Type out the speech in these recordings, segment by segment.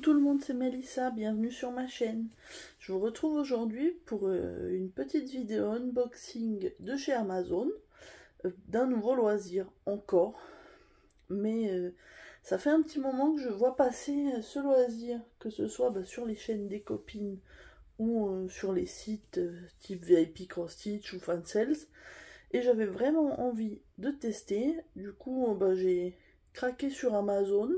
tout le monde, c'est Mélissa, bienvenue sur ma chaîne. Je vous retrouve aujourd'hui pour une petite vidéo unboxing de chez Amazon, d'un nouveau loisir encore. Mais ça fait un petit moment que je vois passer ce loisir, que ce soit sur les chaînes des copines ou sur les sites type VIP Cross Stitch ou Fansales. Et j'avais vraiment envie de tester, du coup j'ai craqué sur Amazon.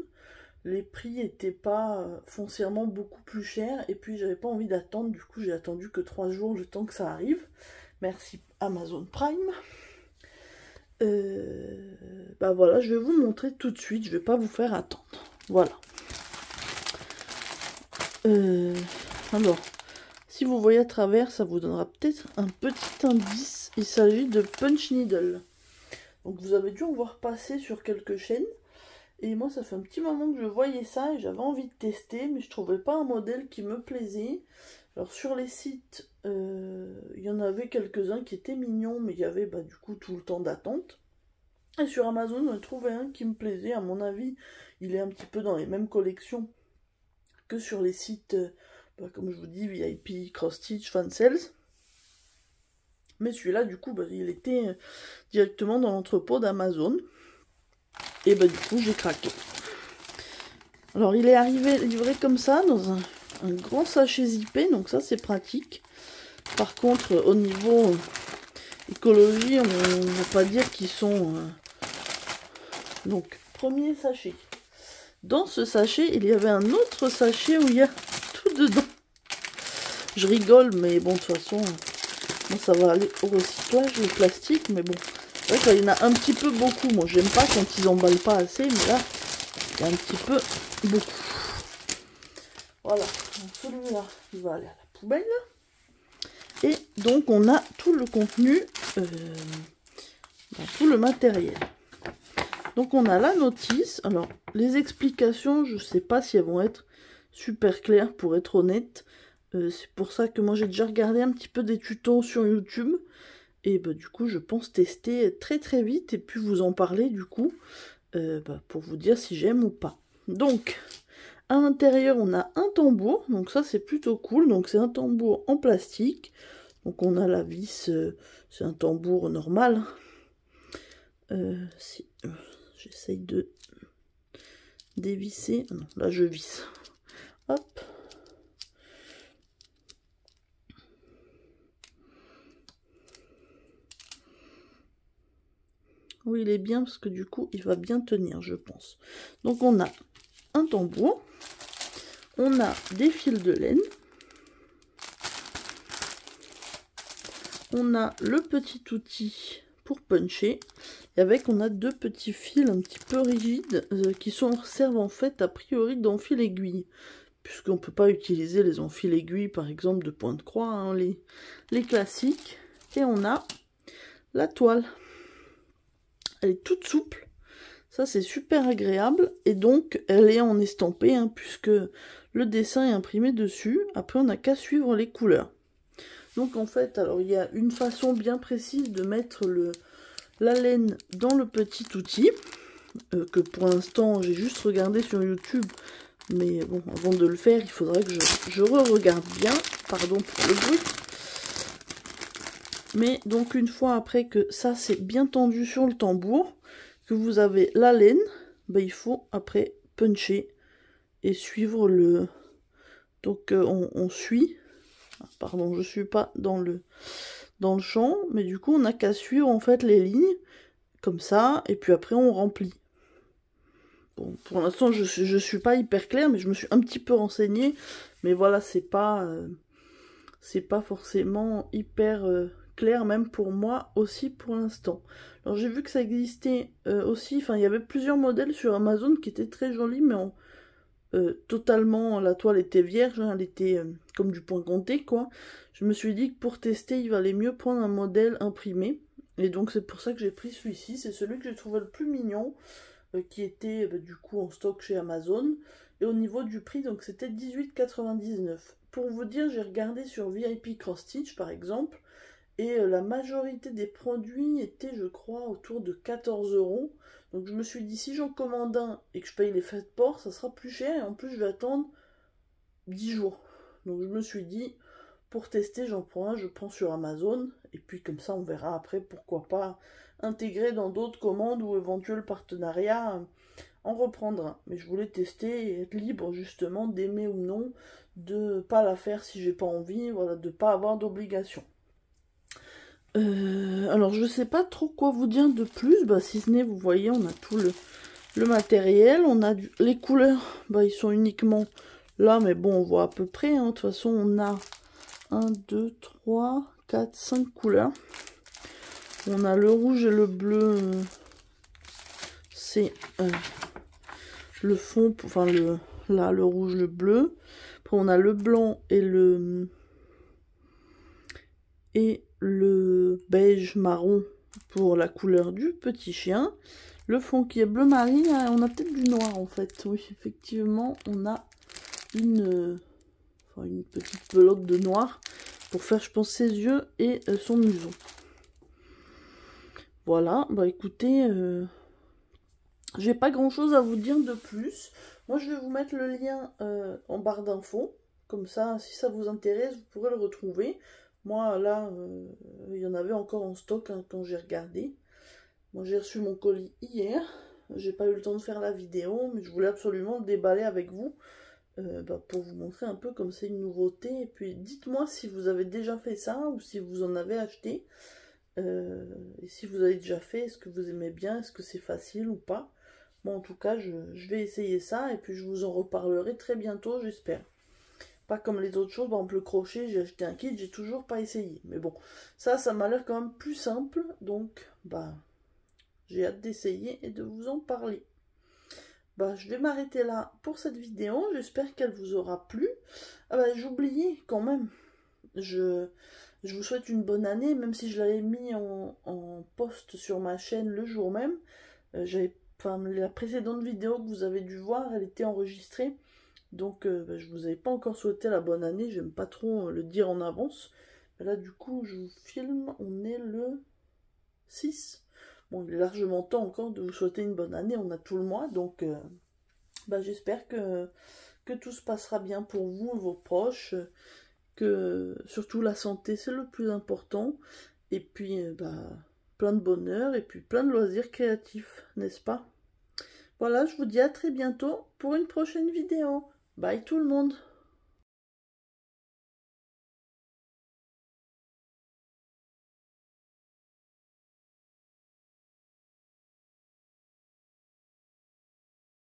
Les prix étaient pas foncièrement beaucoup plus chers et puis j'avais pas envie d'attendre, du coup j'ai attendu que 3 jours le temps que ça arrive. Merci Amazon Prime. Voilà, je vais vous montrer tout de suite, je vais pas vous faire attendre. Voilà. Alors, si vous voyez à travers, ça vous donnera peut-être un petit indice. Il s'agit de Punch Needle. Donc vous avez dû en voir passer sur quelques chaînes. Et moi, ça fait un petit moment que je voyais ça et j'avais envie de tester, mais je trouvais pas un modèle qui me plaisait. Alors sur les sites, il y en avait quelques-uns qui étaient mignons, mais il y avait du coup tout le temps d'attente. Et sur Amazon, j'en ai trouvé un qui me plaisait. À mon avis, il est un petit peu dans les mêmes collections que sur les sites, comme je vous dis, VIP, Cross Stitch, Fansales. Mais celui-là, du coup, il était directement dans l'entrepôt d'Amazon. Et du coup, j'ai craqué. Alors, il est arrivé livré comme ça, dans un grand sachet zippé. Donc ça, c'est pratique. Par contre, au niveau écologie, on ne va pas dire qu'ils sont... Donc, premier sachet. Dans ce sachet, il y avait un autre sachet où il y a tout dedans. Je rigole, mais bon, de toute façon, ça va aller au recyclage, le plastique. Mais bon, c'est vrai qu'il y en a un petit peu beaucoup. Moi, j'aime pas quand ils emballent pas assez, mais là, il y a un petit peu beaucoup. Voilà, donc celui-là, il va aller à la poubelle. Et donc, on a tout le contenu, tout le matériel. Donc, on a la notice. Alors, les explications, je sais pas si elles vont être super claires, pour être honnête. C'est pour ça que moi, j'ai déjà regardé un petit peu des tutos sur YouTube. Et du coup, je pense tester très très vite et puis vous en parler du coup, pour vous dire si j'aime ou pas. Donc, à l'intérieur, on a un tambour. Donc ça, c'est plutôt cool. Donc, c'est un tambour en plastique. Donc, on a la vis. C'est un tambour normal. Si j'essaye de dévisser. Non, là, je visse. Hop. Oui, il est bien parce que du coup, il va bien tenir, je pense. Donc, on a un tambour. On a des fils de laine. On a le petit outil pour puncher. Et avec, on a deux petits fils un petit peu rigides qui servent en fait a priori d'enfil aiguille. Puisqu'on ne peut pas utiliser les enfils aiguilles par exemple de point de croix, hein, les classiques. Et on a la toile. Elle est toute souple. Ça, c'est super agréable. Et donc, elle est en estampé, hein, puisque le dessin est imprimé dessus. Après, on n'a qu'à suivre les couleurs. Donc, en fait, alors, il y a une façon bien précise de mettre la laine dans le petit outil. Que pour l'instant, j'ai juste regardé sur YouTube. Mais bon, avant de le faire, il faudrait que je re-regarde bien. Pardon pour le bruit. Mais donc, une fois après que ça, c'est bien tendu sur le tambour, que vous avez la laine, il faut après puncher et suivre le... Donc on suit, pardon, je suis pas dans le champ, mais du coup on n'a qu'à suivre en fait les lignes, comme ça, et puis après on remplit. Bon, pour l'instant je suis pas hyper claire, mais je me suis un petit peu renseignée, mais voilà, c'est pas forcément hyper... clair même pour moi aussi pour l'instant. Alors j'ai vu que ça existait aussi, enfin il y avait plusieurs modèles sur Amazon qui étaient très jolis, mais totalement, la toile était vierge, hein, elle était comme du point compté quoi. Je me suis dit que pour tester il valait mieux prendre un modèle imprimé, et donc c'est pour ça que j'ai pris celui-ci. C'est celui que j'ai trouvé le plus mignon, qui était du coup en stock chez Amazon. Et au niveau du prix, donc c'était 18,99 €. Pour vous dire, j'ai regardé sur VIP Cross Stitch par exemple, et la majorité des produits étaient, je crois, autour de 14 €. Donc je me suis dit, si j'en commande un et que je paye les frais de port, ça sera plus cher. Et en plus, je vais attendre 10 jours. Donc je me suis dit, pour tester, j'en prends un, je prends sur Amazon. Et puis comme ça, on verra après, pourquoi pas intégrer dans d'autres commandes ou éventuels partenariats, en reprendre un. Mais je voulais tester et être libre justement d'aimer ou non, de pas la faire si j'ai pas envie, voilà, de pas avoir d'obligation. Alors je sais pas trop quoi vous dire de plus, bah, si ce n'est, vous voyez, on a tout le matériel, on a les couleurs, bah, ils sont uniquement là, mais bon, on voit à peu près, hein. De toute façon, on a 1, 2, 3, 4, 5 couleurs. On a le rouge et le bleu, c'est le fond, enfin là, le rouge, le bleu. Après, on a le blanc et le beige marron pour la couleur du petit chien. Le fond qui est bleu marine, on a peut-être du noir en fait. Oui, effectivement, on a une petite pelote de noir pour faire, je pense, ses yeux et son museau. Voilà, bah écoutez, j'ai pas grand chose à vous dire de plus. Moi, je vais vous mettre le lien en barre d'infos. Comme ça, si ça vous intéresse, vous pourrez le retrouver. Moi, là, il y en avait encore en stock, hein, quand j'ai regardé. Moi, j'ai reçu mon colis hier. J'ai pas eu le temps de faire la vidéo, mais je voulais absolument le déballer avec vous. Pour vous montrer un peu comme c'est une nouveauté. Et puis, dites-moi si vous avez déjà fait ça ou si vous en avez acheté. Et si vous avez déjà fait, est-ce que vous aimez bien? Est-ce que c'est facile ou pas? Moi, en tout cas, je vais essayer ça. Et puis, je vous en reparlerai très bientôt, j'espère. Pas comme les autres choses, par exemple le crochet, j'ai acheté un kit, j'ai toujours pas essayé. Mais bon, ça m'a l'air quand même plus simple. Donc, bah, j'ai hâte d'essayer et de vous en parler. Bah, je vais m'arrêter là pour cette vidéo. J'espère qu'elle vous aura plu. Ah bah, j'oubliais quand même. Je vous souhaite une bonne année, même si je l'avais mis en post sur ma chaîne le jour même. La précédente vidéo que vous avez dû voir, elle était enregistrée. Donc, je vous avais pas encore souhaité la bonne année. J'aime pas trop le dire en avance. Mais là, du coup, je vous filme. On est le 6. Bon, il est largement temps encore de vous souhaiter une bonne année. On a tout le mois. Donc, j'espère que tout se passera bien pour vous et vos proches. Que surtout la santé, c'est le plus important. Et puis, plein de bonheur. Et puis, plein de loisirs créatifs, n'est-ce pas? Voilà, je vous dis à très bientôt pour une prochaine vidéo. Bye tout le monde!